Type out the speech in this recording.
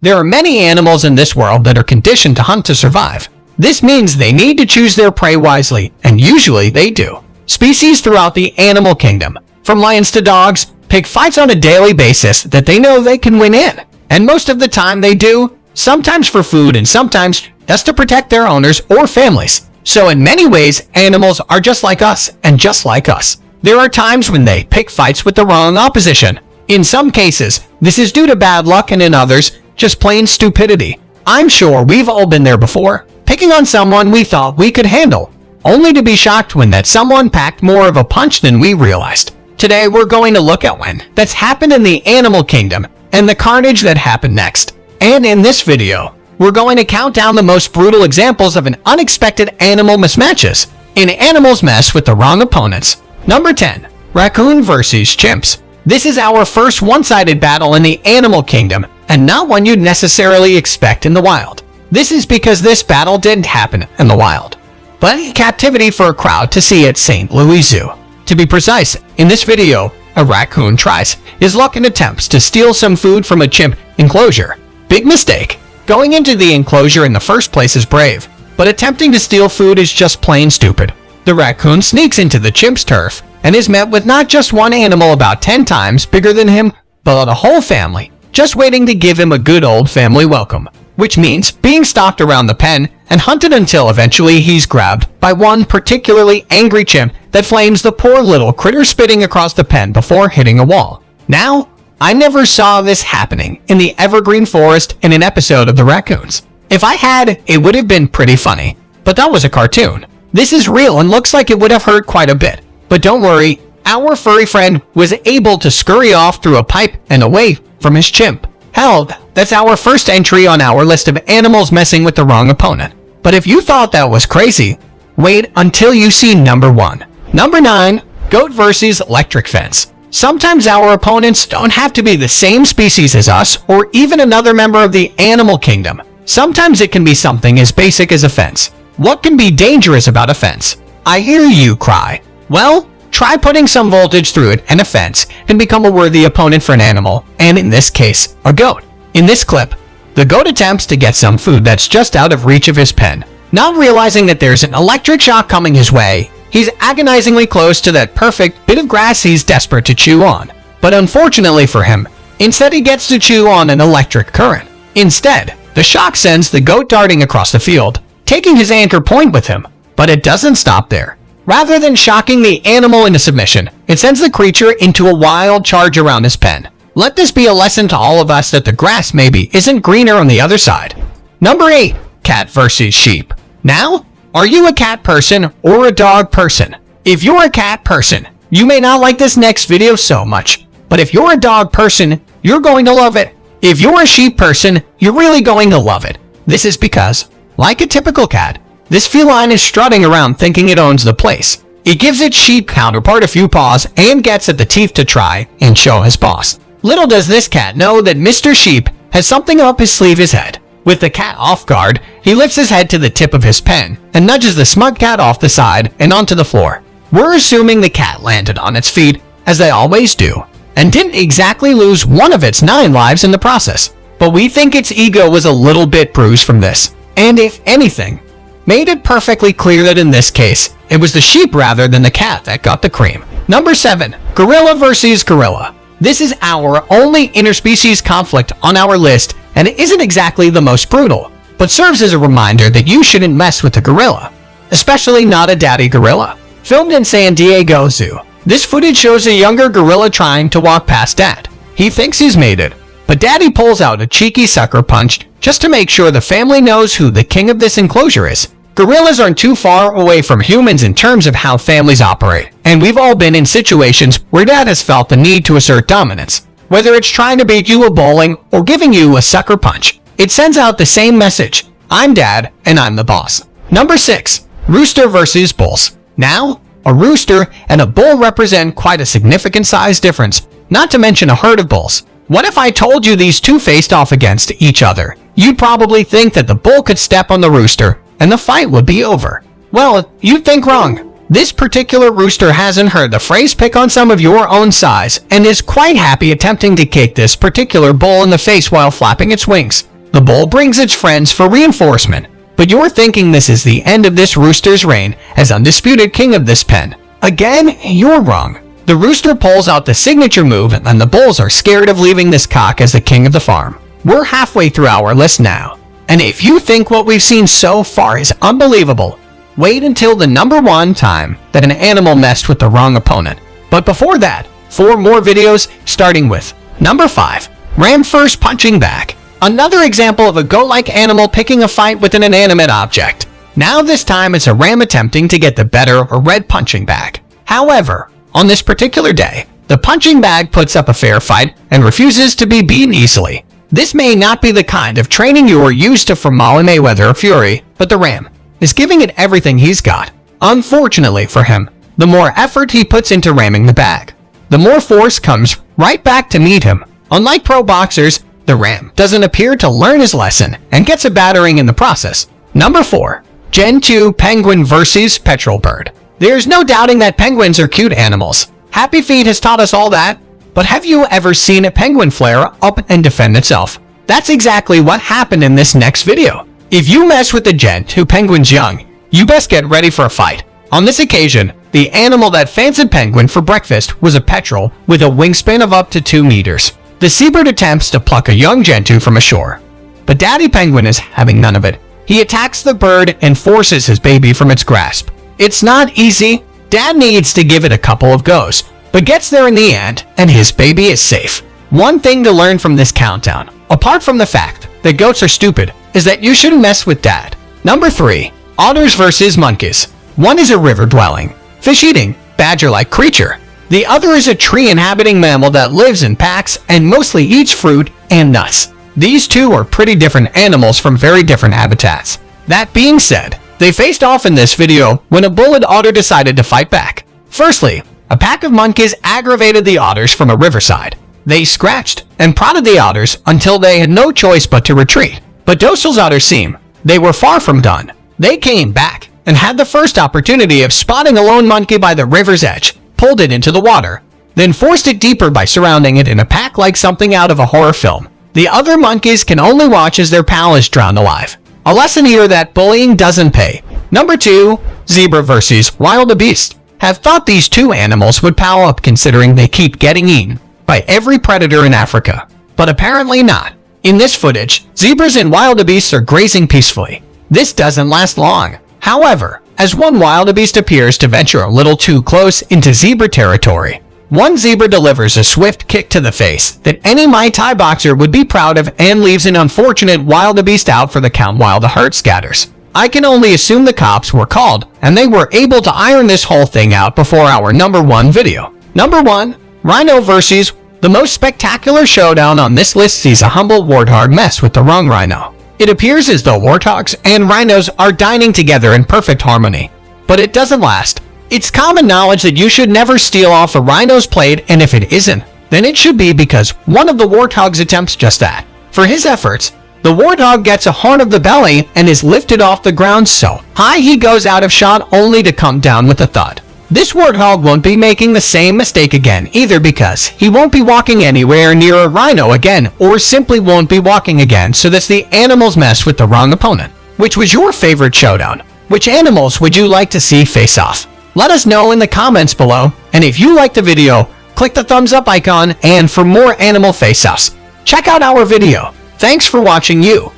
There are many animals in this world that are conditioned to hunt to survive. This means they need to choose their prey wisely, and usually they do. Species throughout the animal kingdom, from lions to dogs, pick fights on a daily basis that they know they can win in. And most of the time they do, sometimes for food and sometimes just to protect their owners or families. So in many ways, animals are just like us and just like us. There are times when they pick fights with the wrong opposition. In some cases, this is due to bad luck, and in others, just plain stupidity. I'm sure we've all been there before, picking on someone we thought we could handle, only to be shocked when that someone packed more of a punch than we realized. Today we're going to look at when that's happened in the animal kingdom and the carnage that happened next. And in this video, we're going to count down the most brutal examples of an unexpected animal mismatches in animals mess with the wrong opponents. Number 10. Raccoon versus chimps. This is our first one-sided battle in the animal kingdom, and not one you'd necessarily expect in the wild. This is because this battle didn't happen in the wild, but in captivity for a crowd to see at St. Louis Zoo. To be precise, in this video, a raccoon tries his luck and attempts to steal some food from a chimp enclosure. Big mistake. Going into the enclosure in the first place is brave, but attempting to steal food is just plain stupid. The raccoon sneaks into the chimp's turf and is met with not just one animal about 10 times bigger than him, but a whole family, just waiting to give him a good old family welcome, which means being stalked around the pen and hunted until eventually he's grabbed by one particularly angry chimp that flames the poor little critter spitting across the pen before hitting a wall. Now, I never saw this happening in the evergreen forest in an episode of the Raccoons. If I had, it would have been pretty funny, but that was a cartoon. This is real and looks like it would have hurt quite a bit. But don't worry, our furry friend was able to scurry off through a pipe and away from his chimp. Hell, that's our first entry on our list of animals messing with the wrong opponent. But if you thought that was crazy, wait until you see number 1. Number 9. Goat versus electric fence. Sometimes our opponents don't have to be the same species as us or even another member of the animal kingdom. Sometimes it can be something as basic as a fence. What can be dangerous about a fence? I hear you cry. Well, try putting some voltage through it, and a fence can become a worthy opponent for an animal, and in this case, a goat. In this clip, the goat attempts to get some food that's just out of reach of his pen. Not realizing that there's an electric shock coming his way, he's agonizingly close to that perfect bit of grass he's desperate to chew on. But unfortunately for him, instead he gets to chew on an electric current. Instead, the shock sends the goat darting across the field, taking his anchor point with him. But it doesn't stop there. Rather than shocking the animal into submission, it sends the creature into a wild charge around his pen. Let this be a lesson to all of us that the grass maybe isn't greener on the other side. Number 8. Cat versus sheep. Now, are you a cat person or a dog person? If you're a cat person, you may not like this next video so much, but if you're a dog person, you're going to love it. If you're a sheep person, you're really going to love it. This is because, like a typical cat, this feline is strutting around thinking it owns the place. It gives its sheep counterpart a few paws and gets at the teeth to try and show his boss. Little does this cat know that Mr. Sheep has something up his sleeve his head. With the cat off guard, he lifts his head to the tip of his pen and nudges the smug cat off the side and onto the floor. We're assuming the cat landed on its feet, as they always do, and didn't exactly lose one of its 9 lives in the process. But we think its ego was a little bit bruised from this, and if anything, made it perfectly clear that in this case, it was the sheep rather than the cat that got the cream. Number 7. Gorilla versus gorilla. This is our only interspecies conflict on our list, and it isn't exactly the most brutal, but serves as a reminder that you shouldn't mess with a gorilla, especially not a daddy gorilla. Filmed in San Diego Zoo, this footage shows a younger gorilla trying to walk past dad. He thinks he's made it, but daddy pulls out a cheeky sucker punch just to make sure the family knows who the king of this enclosure is. Gorillas aren't too far away from humans in terms of how families operate, and we've all been in situations where dad has felt the need to assert dominance. Whether it's trying to beat you at bowling or giving you a sucker punch, it sends out the same message: I'm dad and I'm the boss. Number 6. Rooster versus bulls. Now, a rooster and a bull represent quite a significant size difference, not to mention a herd of bulls. What if I told you these two faced off against each other? You'd probably think that the bull could step on the rooster and the fight would be over. Well, you'd think wrong. This particular rooster hasn't heard the phrase pick on some of your own size and is quite happy attempting to kick this particular bull in the face while flapping its wings. The bull brings its friends for reinforcement. But you're thinking this is the end of this rooster's reign as undisputed king of this pen. Again, you're wrong. The rooster pulls out the signature move and the bulls are scared of leaving this cock as the king of the farm. We're halfway through our list now. And if you think what we've seen so far is unbelievable, wait until the #1 time that an animal messed with the wrong opponent. But before that, 4 more videos starting with number 5. Ram first punching back. Another example of a goat-like animal picking a fight with an inanimate object. Now this time it's a ram attempting to get the better or red punching bag. However, on this particular day, the punching bag puts up a fair fight and refuses to be beaten easily. This may not be the kind of training you are used to from Molly Mayweather or Fury, but the ram is giving it everything he's got. Unfortunately for him, the more effort he puts into ramming the bag, the more force comes right back to meet him. Unlike pro boxers, the ram doesn't appear to learn his lesson and gets a battering in the process. Number 4. Gen 2 Penguin vs. Petrel Bird. There's no doubting that penguins are cute animals. Happy Feet has taught us all that. But have you ever seen a penguin flare up and defend itself? That's exactly what happened in this next video. If you mess with the Gen 2 penguins young, you best get ready for a fight. On this occasion, the animal that fancied penguin for breakfast was a petrel with a wingspan of up to 2 meters. The seabird attempts to pluck a young Gen 2 from ashore, but Daddy Penguin is having none of it. He attacks the bird and forces his baby from its grasp. It's not easy. Dad needs to give it a couple of goes, but gets there in the end, and his baby is safe. One thing to learn from this countdown, apart from the fact that goats are stupid, is that you shouldn't mess with Dad. Number 3. Otters vs. monkeys. One is a river-dwelling, fish-eating, badger-like creature. The other is a tree-inhabiting mammal that lives in packs and mostly eats fruit and nuts. These two are pretty different animals from very different habitats. That being said, they faced off in this video when a bull otter decided to fight back. Firstly, a pack of monkeys aggravated the otters from a riverside. They scratched and prodded the otters until they had no choice but to retreat. But docile otters seem they were far from done. They came back and had the first opportunity of spotting a lone monkey by the river's edge, pulled it into the water, then forced it deeper by surrounding it in a pack like something out of a horror film. The other monkeys can only watch as their pal is drowned alive. A lesson here that bullying doesn't pay. Number 2. Zebra vs. wildebeest. Have thought these two animals would pal up considering they keep getting eaten by every predator in Africa. But apparently not. In this footage, zebras and wildebeests are grazing peacefully. This doesn't last long. However, as one wildebeest appears to venture a little too close into zebra territory, one zebra delivers a swift kick to the face that any Muay Thai boxer would be proud of and leaves an unfortunate wildebeest out for the count while the herd scatters. I can only assume the cops were called and they were able to iron this whole thing out before our number 1 video. Number 1. Rhino vs. The most spectacular showdown on this list sees a humble warthog mess with the wrong rhino. It appears as though warthogs and rhinos are dining together in perfect harmony. But it doesn't last. It's common knowledge that you should never steal off a rhino's plate, and if it isn't, then it should be because one of the warthogs attempts just that. For his efforts, the warthog gets a horn of the belly and is lifted off the ground so high he goes out of shot only to come down with a thud. This warthog won't be making the same mistake again either because he won't be walking anywhere near a rhino again or simply won't be walking again, so that's the animals messed with the wrong opponent. Which was your favorite showdown? Which animals would you like to see face off? Let us know in the comments below, and if you liked the video, click the thumbs up icon, and for more animal face-offs, check out our video. Thanks for watching you.